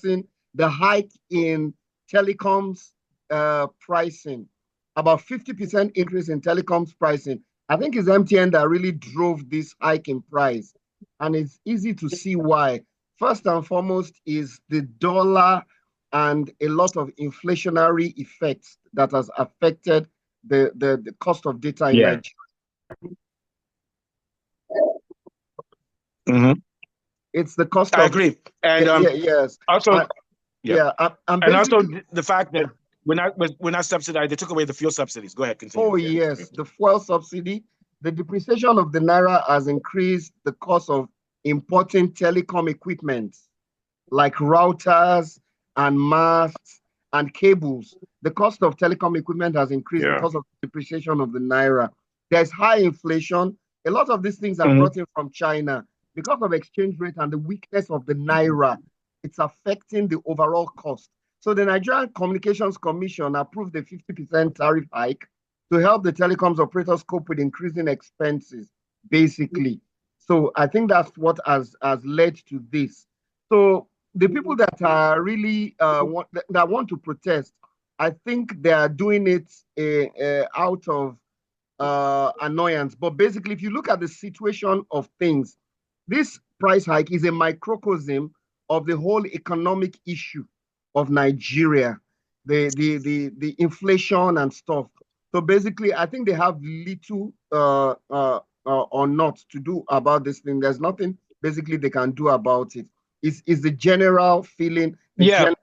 reporting the hike in telecoms pricing, about 50% increase in telecoms pricing. I think it's MTN that really drove this hike in price. And it's easy to see why. First and foremost is the dollar and a lot of inflationary effects that has affected the cost of data in Yeah. Nigeria. Mm-hmm. It's the cost I of agree. And yes. also, Yeah, and also the fact that we're not subsidized. They took away the fuel subsidies. Go ahead, continue. Oh, yes, the fuel subsidy. The depreciation of the naira has increased the cost of importing telecom equipment like routers and masts and cables. The cost of telecom equipment has increased because of the depreciation of the naira. There's high inflation. A lot of these things are brought in from China because of exchange rate and the weakness of the naira. It's affecting the overall cost. So the Nigerian Communications Commission approved a 50% tariff hike to help the telecoms operators cope with increasing expenses, basically. So I think that's what has led to this. So the people that are really that want to protest, I think they are doing it out of annoyance. But basically, if you look at the situation of things, this price hike is a microcosm of the whole economic issue of Nigeria, the inflation and stuff. So basically, I think they have little or not to do about this thing. There's nothing basically they can do about it. It's the general feeling, the general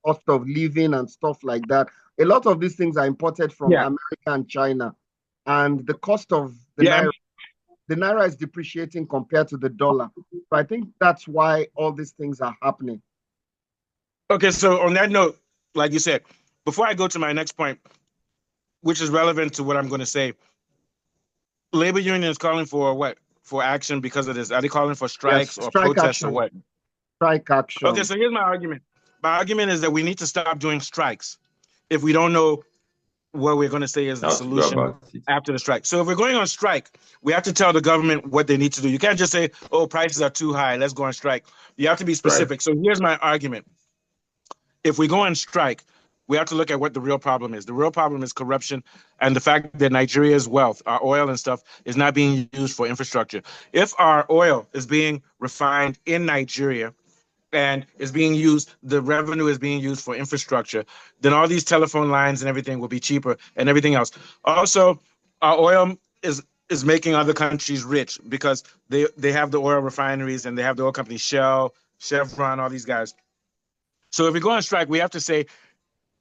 cost of living and stuff like that. A lot of these things are imported from America and China, and the cost of the naira is depreciating compared to the dollar. So I think that's why all these things are happening. Okay, so on that note, like you said, before I go to my next point, which is relevant to what I'm going to say, labor union is calling for what? For action because of this. Are they calling for strikes or protests action. or what? Strike action. Okay, so here's my argument. My argument is that we need to stop doing strikes if we don't know what we're going to say is the solution after the strike. So if we're going on strike, we have to tell the government what they need to do. You can't just say, oh, prices are too high, let's go on strike. You have to be specific. Right. So here's my argument. If we go on strike, we have to look at what the real problem is. The real problem is corruption and the fact that Nigeria's wealth, our oil and stuff, is not being used for infrastructure. If our oil is being refined in Nigeria and is being used, the revenue is being used for infrastructure, then all these telephone lines and everything will be cheaper and everything else. Also, our oil is making other countries rich because they have the oil refineries and they have the oil companies, Shell, Chevron, all these guys. So if we go on strike, we have to say,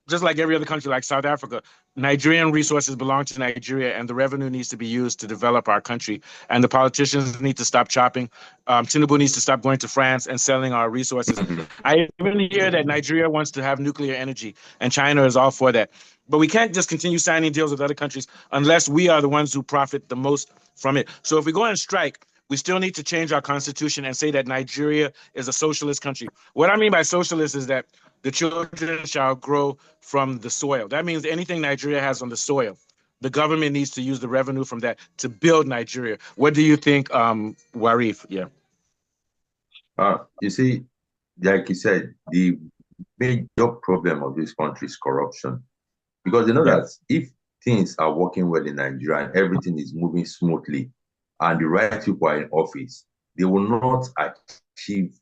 just like every other country, like South Africa, Nigerian resources belong to Nigeria, and the revenue needs to be used to develop our country. And the politicians need to stop chopping. Tinubu needs to stop going to France and selling our resources. I even hear that Nigeria wants to have nuclear energy, and China is all for that. But we can't just continue signing deals with other countries unless we are the ones who profit the most from it. So if we go on strike, we still need to change our constitution and say that Nigeria is a socialist country. What I mean by socialist is that the children shall grow from the soil. That means anything Nigeria has on the soil, the government needs to use the revenue from that to build Nigeria. What do you think, Warif? Yeah. You see, like you said, the major problem of this country is corruption. Because you know that if things are working well in Nigeria and everything is moving smoothly and the right people are in office, they will not achieve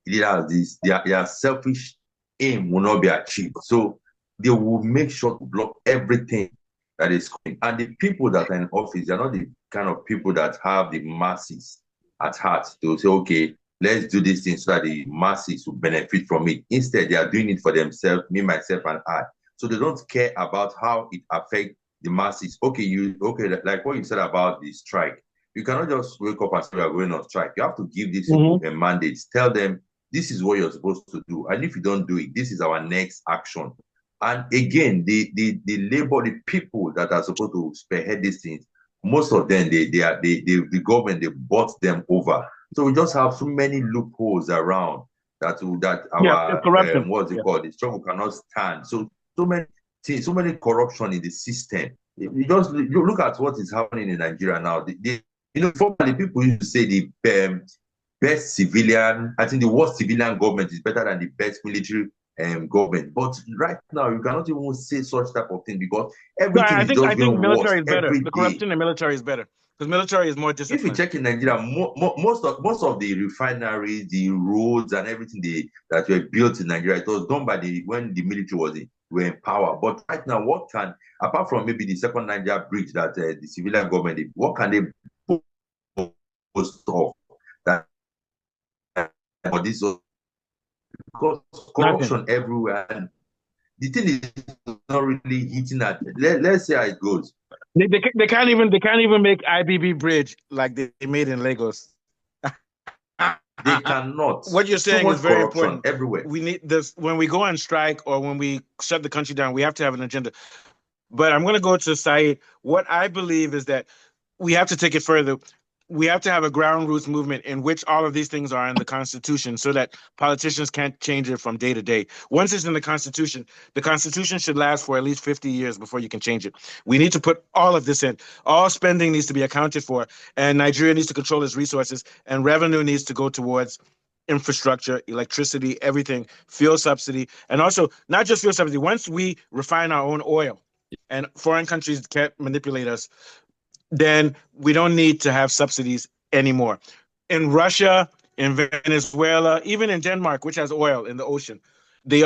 this. Their selfish aim will not be achieved. So they will make sure to block everything that is coming. And the people that are in office, they're not the kind of people that have the masses at heart to say, okay, let's do this thing so that the masses will benefit from it. Instead, they are doing it for themselves, me, myself, and I. So they don't care about how it affects the masses. Okay, like what you said about the strike. You cannot just wake up and say we are going on strike. You have to give these people a mandate. Tell them this is what you're supposed to do. And if you don't do it, this is our next action. And again, the labor, the people that are supposed to spearhead these things, most of them, the government, they bought them over. So we just have so many loopholes around that our what's it called? The struggle cannot stand. So many things, so many corruption in the system. You just look at what is happening in Nigeria now. Formerly people used to say best civilian, I think the worst civilian government is better than the best military government. But right now, you cannot even say such type of thing because No, everything is I just think getting worse military is better. every The day. corruption in the military is better because military is more If you disciplined. check in Nigeria, most of the refineries, the roads, and everything that were built in Nigeria, it was done by when the military were in power. But right now, what can, apart from maybe the second Niger bridge that the civilian government did, what can they boast of that for this? Because corruption everywhere, and the thing is not really hitting at. Let's see how it goes. They can't even make IBB bridge like they made in Lagos. They cannot. What you're saying is very important. Everywhere. We need this when we go on strike or when we shut the country down. We have to have an agenda. But I'm going to go to Saeed. What I believe is that we have to take it further. We have to have a ground roots movement in which all of these things are in the Constitution so that politicians can't change it from day to day. Once it's in the Constitution should last for at least 50 years before you can change it. We need to put all of this in. All spending needs to be accounted for, and Nigeria needs to control its resources, and revenue needs to go towards infrastructure, electricity, everything, fuel subsidy, and also not just fuel subsidy. Once we refine our own oil and foreign countries can't manipulate us, then we don't need to have subsidies anymore. In Russia, in Venezuela, even in Denmark, which has oil in the ocean, the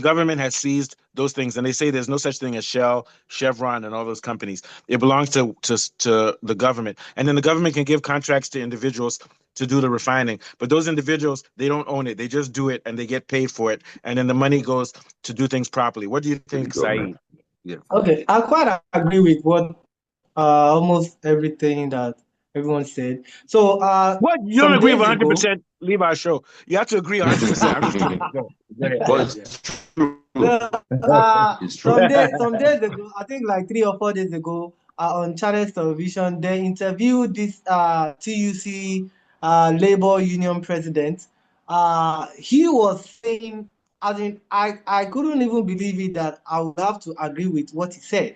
government has seized those things, and they say there's no such thing as Shell, Chevron, and all those companies. It belongs to the government, and then the government can give contracts to individuals to do the refining. But those individuals, they don't own it; they just do it, and they get paid for it, and then the money goes to do things properly. What do you think, Saeed? Yeah. Okay, I quite agree with what almost everything that everyone said. So what, you don't agree with 100%? Leave our show. You have to agree 100%. I'm just kidding. Go ahead. Some days ago, I think like 3 or 4 days ago, on Channels Television, they interviewed this TUC labor union president. He was saying, I couldn't even believe it that I would have to agree with what he said.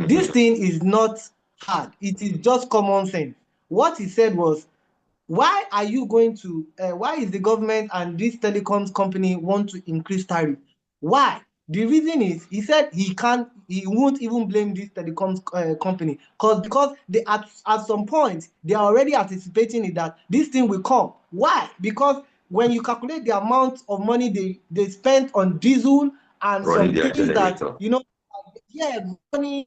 This thing is not hard. It is just common sense. What he said was, why are you going to, why is the government and this telecoms company want to increase tariff? Why? The reason is, he said he won't even blame this telecoms company because they at some point, they are already anticipating it that this thing will come. Why? Because when you calculate the amount of money they spent on diesel and some things that, money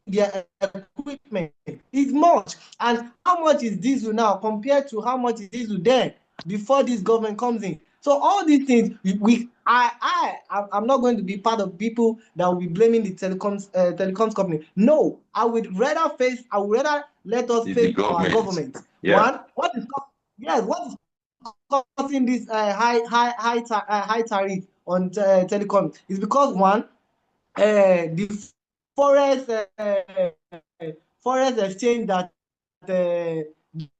their equipment is much. And how much is diesel now compared to how much is diesel then before this government comes in? So all these things, I'm not going to be part of people that will be blaming the telecoms company. No, I would rather let us face our government. Yeah. What is causing this high tariff on telecom is because the forest exchange that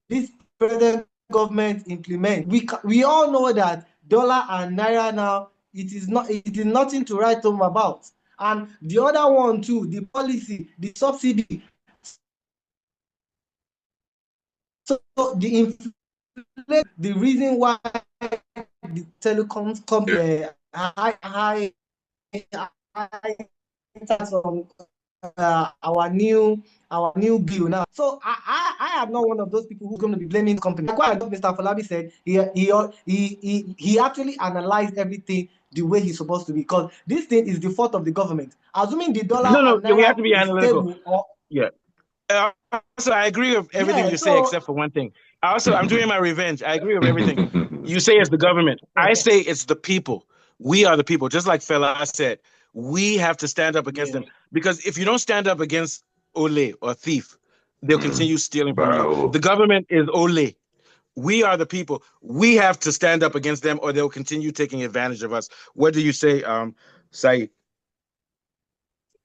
this present government implement. We all know that dollar and naira now, it is nothing to write home about. And the other one too, the policy, the subsidy. So the reason why the telecoms company high on our new bill now. So I am not one of those people who's going to be blaming the company. Like what Mr. Falabi said, he actually analyzed everything the way he's supposed to be, because this thing is the fault of the government. Assuming the dollar we have to be analytical. So I agree with everything you say except for one thing. I'm doing my revenge. I agree with everything. You say it's the government. I say it's the people. We are the people. Just like Fela said, we have to stand up against them, because if you don't stand up against Ole or thief, they'll continue stealing from you. The government is Ole. We are the people. We have to stand up against them, or they'll continue taking advantage of us. What do you say, Saeed?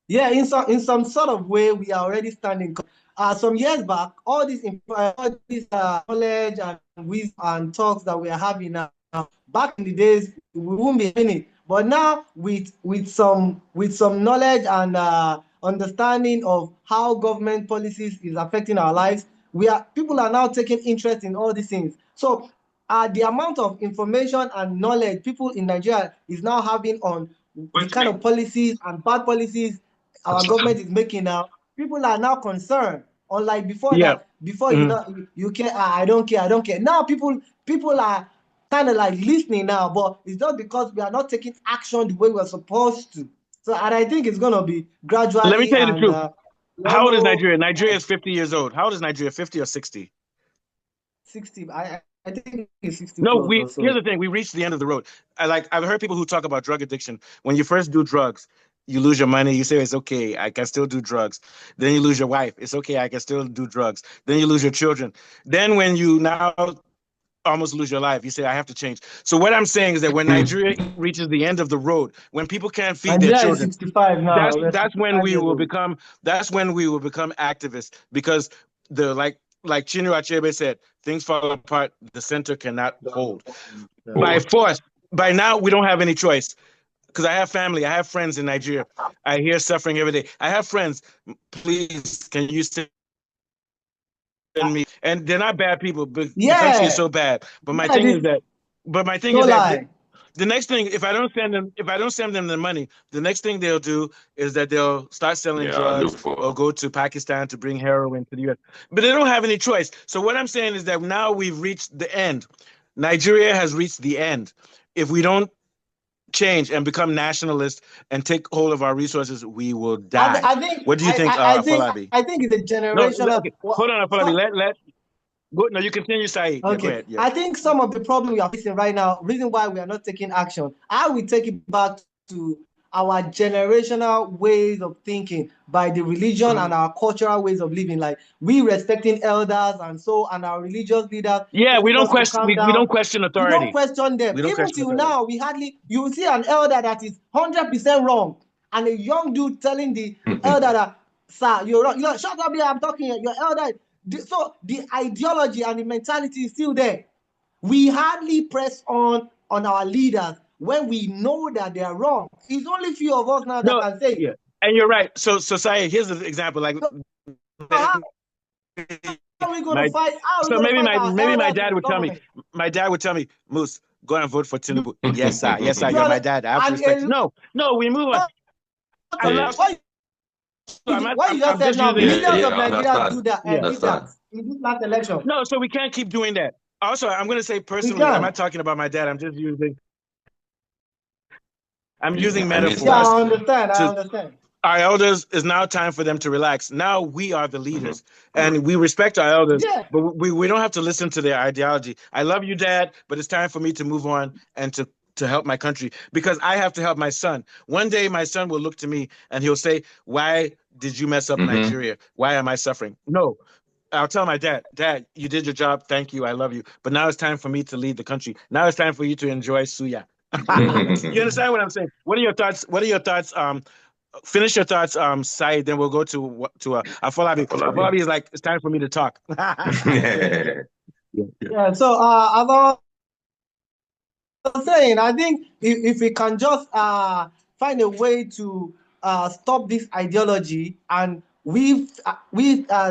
Yeah, in some sort of way, we are already standing. Some years back, all this knowledge and wisdom and talks that we are having now, back in the days, we won't be in it. But now, with some knowledge and understanding of how government policies is affecting our lives, people are now taking interest in all these things. So the amount of information and knowledge people in Nigeria is now having on the kind of policies and bad policies our government is making now, people are now concerned. Unlike before that, before you care, I don't care, I don't care. Now people are kind of like listening now, but it's just because we are not taking action the way we're supposed to. So, and I think it's gonna be gradually. Let me tell you the truth. How old is Nigeria? Nigeria is 50 years old. How old is Nigeria? 50 or 60? 60. I think it's 60. No, here's the thing. We reached the end of the road. I've heard people who talk about drug addiction. When you first do drugs, you lose your money. You say, it's okay, I can still do drugs. Then you lose your wife. It's okay, I can still do drugs. Then you lose your children. Then when you now almost lose your life, you say, I have to change. So what I'm saying is that when Nigeria reaches the end of the road, when people can't feed their children, 65 now. That's when we will become activists, because like Chinua Achebe said, things fall apart, the center cannot hold. By force. By now, we don't have any choice. Because I have family, I have friends in Nigeria. I hear suffering every day. I have friends. Please, can you send me? And they're not bad people, but the country is so bad. But my thing is that, the next thing, if I don't send them the money, the next thing they'll do is that they'll start selling drugs or go to Pakistan to bring heroin to the US. But they don't have any choice. So what I'm saying is that now we've reached the end. Nigeria has reached the end. If we don't change and become nationalists and take hold of our resources, we will die. What do you think, Afolabi? I think it's a generation of... Hold on, Afolabi. No, you continue, Saeed. Okay. Go ahead. Yeah. I think some of the problem we are facing right now, reason why we are not taking action, I will take it back to our generational ways of thinking by the religion and our cultural ways of living, like we respecting elders and our religious leaders. Yeah, we don't question authority. We don't question them. Even till now, you will see an elder that is 100% wrong, and a young dude telling the elder that, sir, you're wrong. Shut up here, I'm talking. Your elder. So the ideology and the mentality is still there. We hardly press on our leaders when we know that they are wrong. It's only few of us now that can say. Yeah, and you're right. So Saeed, here's the example. Like, how are we going to fight? Maybe my dad would tell me. My dad would tell me, Moose, go and vote for Tinubu. Yes, sir. Yes, sir. You're my dad. I have to respect. No, we move on. Why you just said now millions of Nigerians do that in this last election? No, so we can't keep doing that. Also, I'm going to say personally, I'm not talking about my dad. I'm just using metaphors. Yeah, I understand. Our elders, is now time for them to relax. Now we are the leaders, and we respect our elders, but we don't have to listen to their ideology. I love you, Dad, but it's time for me to move on and to help my country, because I have to help my son. One day my son will look to me and he'll say, why did you mess up Nigeria? Why am I suffering? No, I'll tell my dad, you did your job. Thank you. I love you. But now it's time for me to lead the country. Now it's time for you to enjoy Suya. You understand what I'm saying? What are your thoughts? Finish your thoughts, Saeed, then we'll go to Afolabi. Afolabi is like, it's time for me to talk. So as I was saying, I think if we can just find a way to stop this ideology, and we've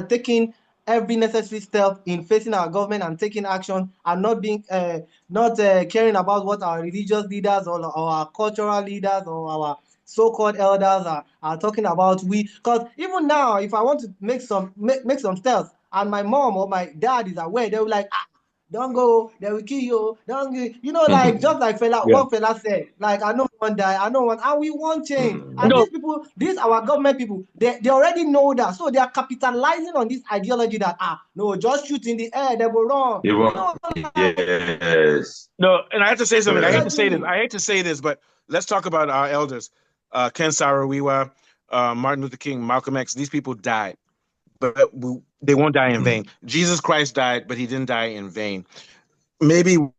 taken every necessary step in facing our government and taking action, and not being caring about what our religious leaders or our cultural leaders or our so-called elders are talking about. Because even now, if I want to make some steps, and my mom or my dad is aware, they'll be like, don't go, they will kill you. Don't go. Like just like what fella said. Like, I don't want die, and we want change. And these people, our government people, they already know that. So they are capitalizing on this ideology that just shoot in the air, they will run. Yes. No, and I have to say something. I hate to say this, but let's talk about our elders. Ken Saro-Wiwa, Martin Luther King, Malcolm X. These people died, but they won't die in vain. Jesus Christ died, but he didn't die in vain. Maybe we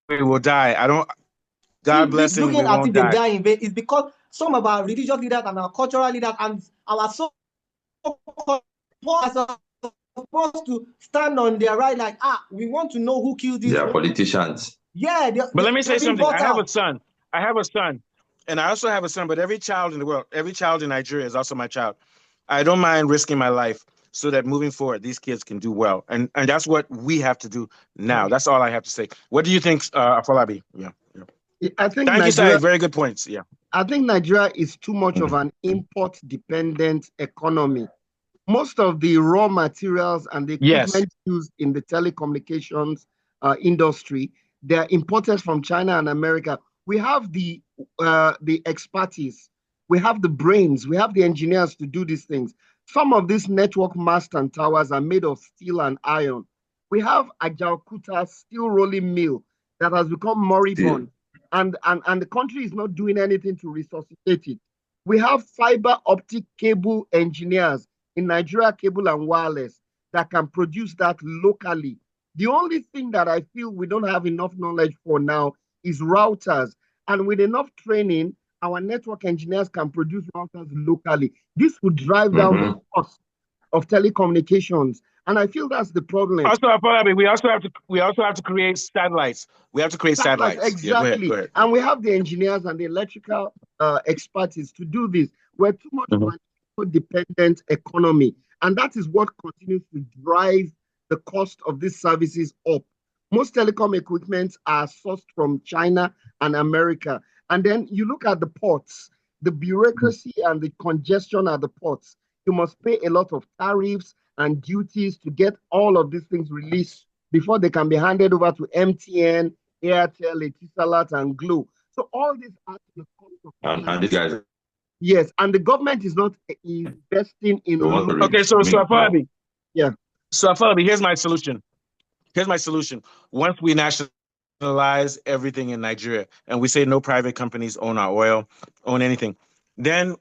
will die. God bless him. Looking at it, they die in vain. It's because some of our religious leaders and our cultural leaders and our so-called are supposed to stand on their right, like, we want to know who killed these politicians. Yeah. But let me say something. I have a son, and I also have a son, but every child in the world, every child in Nigeria is also my child. I don't mind risking my life so that moving forward, these kids can do well. And that's what we have to do now. That's all I have to say. What do you think, Afolabi? Yeah. I think Thank you, Said. Very good points. Yeah. I think Nigeria is too much of an import-dependent economy. Most of the raw materials and the equipment used in the telecommunications industry, they're imported from China and America. We have the expertise, we have the brains, we have the engineers to do these things. Some of these network masts and towers are made of steel and iron. We have Ajaokuta steel rolling mill that has become moribund, and the country is not doing anything to resuscitate it. We have fiber optic cable engineers in Nigeria Cable and Wireless that can produce that locally. The only thing that I feel we don't have enough knowledge for now is routers. And with enough training, our network engineers can produce routers locally. This would drive down the cost of telecommunications. And I feel that's the problem. Also, we also have to create satellites. We have to create satellites. Exactly. Go ahead. And we have the engineers and the electrical expertise to do this. We're too much of an dependent economy. And that is what continues to drive the cost of these services up. Most telecom equipment are sourced from China and America. And then you look at the ports, the bureaucracy and the congestion at the ports. You must pay a lot of tariffs and duties to get all of these things released before they can be handed over to MTN, Airtel, Etisalat, and Glo. So all these are the cost of and these guys. Yes, and the government is not investing in. Okay, so Afolabi. Yeah. So Afolabi, here's my solution. Once we nationalize everything in Nigeria and we say no private companies own our oil, own anything, then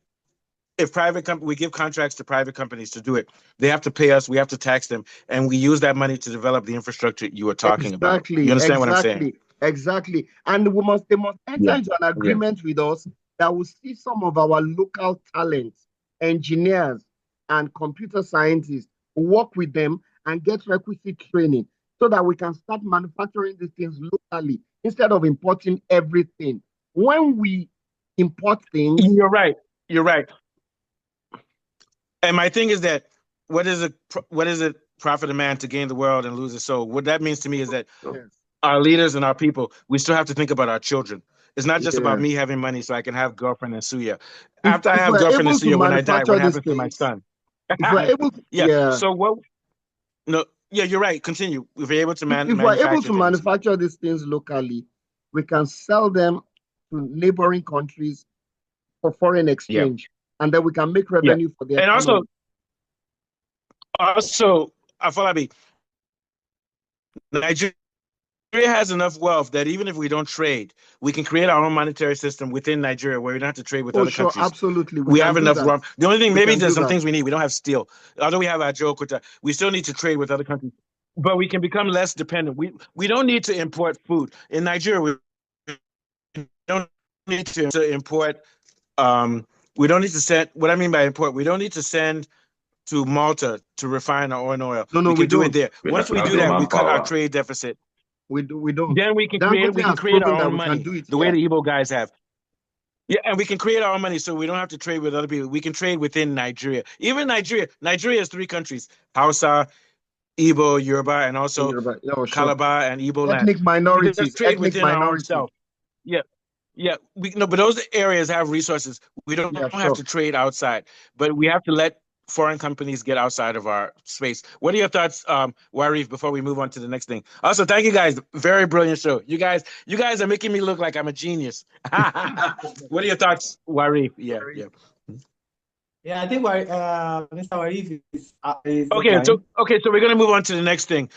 if we give contracts to private companies to do it, they have to pay us, we have to tax them, and we use that money to develop the infrastructure you were talking about. You understand what I'm saying? Exactly. And they must enter into an agreement with us that will see some of our local talents, engineers and computer scientists, work with them and get requisite training so that we can start manufacturing these things locally instead of importing everything. When we import things... You're right. And my thing is that what is it profit a man to gain the world and lose his soul? What that means to me is that our leaders and our people, we still have to think about our children. It's not just about me having money so I can have girlfriend and suya. After I have girlfriend and suya, when I die, what happens to my son? If we're able to, So what? No. Yeah, you're right. Continue. If we're able to manufacture these things locally, we can sell them to neighboring countries for foreign exchange, and then we can make revenue for the economy. And also, Afolabi, Nigeria has enough wealth that even if we don't trade, we can create our own monetary system within Nigeria where we don't have to trade with other countries. Absolutely. We have enough raw. The only thing, maybe there's some things we need. We don't have steel. Although we have our Ajaokuta, we still need to trade with other countries. But we can become less dependent. We don't need to import food. In Nigeria, we don't need to import. We don't need to send. What I mean by import, we don't need to send to Malta to refine our own oil. No, we can do it there. Once we do that, we cut our trade deficit. We don't. Then we can create our own money the way the Igbo guys have. Yeah, and we can create our own money so we don't have to trade with other people. We can trade within Nigeria. Even Nigeria is 3 countries: Hausa, Igbo, Yoruba, and also Calabar and Igbo land. Ethnic minorities. Trade within our own self. Yeah. But those areas have resources. We don't have to trade outside, but we have to let foreign companies get outside of our space. What are your thoughts, Warif, before we move on to the next thing? Also, thank you guys. Very brilliant show. You guys are making me look like I'm a genius. What are your thoughts, Warif? Yeah. Yeah, I think Mr. Warif is okay. So we're gonna move on to the next thing.